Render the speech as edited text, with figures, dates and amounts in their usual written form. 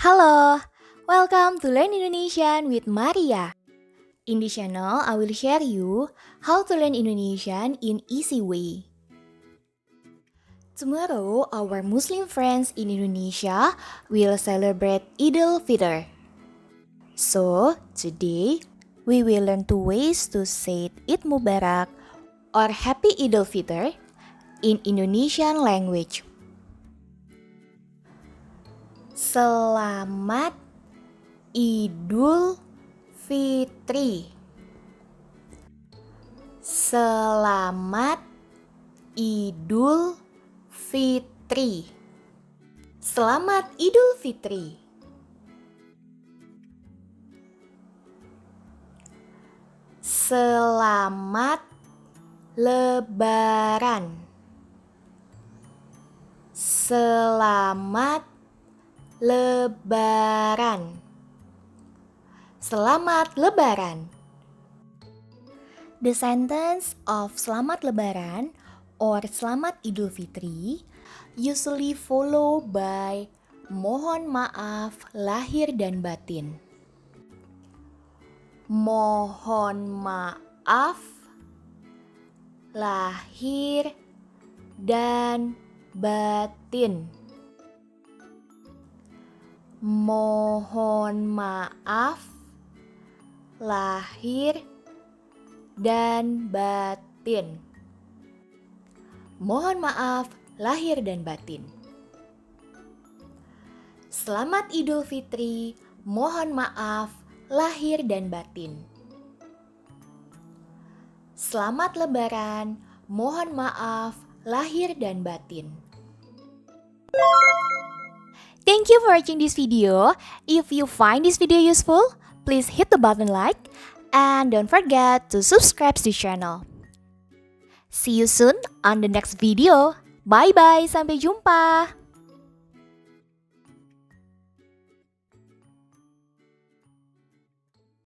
Halo, welcome to Learn Indonesian with Maria. In this channel, I will share you how to learn Indonesian in easy way. Tomorrow, our Muslim friends in Indonesia will celebrate Idul Fitr. So, today, we will learn two ways to say Eid Mubarak or Happy Idul Fitr in Indonesian language. Selamat Idul Fitri. Selamat Idul Fitri. Selamat Idul Fitri. Selamat Lebaran. Selamat Lebaran. Selamat Lebaran. The sentence of Selamat Lebaran or Selamat Idul Fitri usually follow by mohon maaf lahir dan batin. Mohon maaf lahir dan batin. Mohon maaf lahir dan batin. Mohon maaf lahir dan batin. Selamat Idul Fitri, mohon maaf lahir dan batin. Selamat Lebaran, mohon maaf lahir dan batin. Thank you for watching this video. If you find this video useful, please hit the button like and don't forget to subscribe to the channel. See you soon on the next video. Bye bye, sampai jumpa.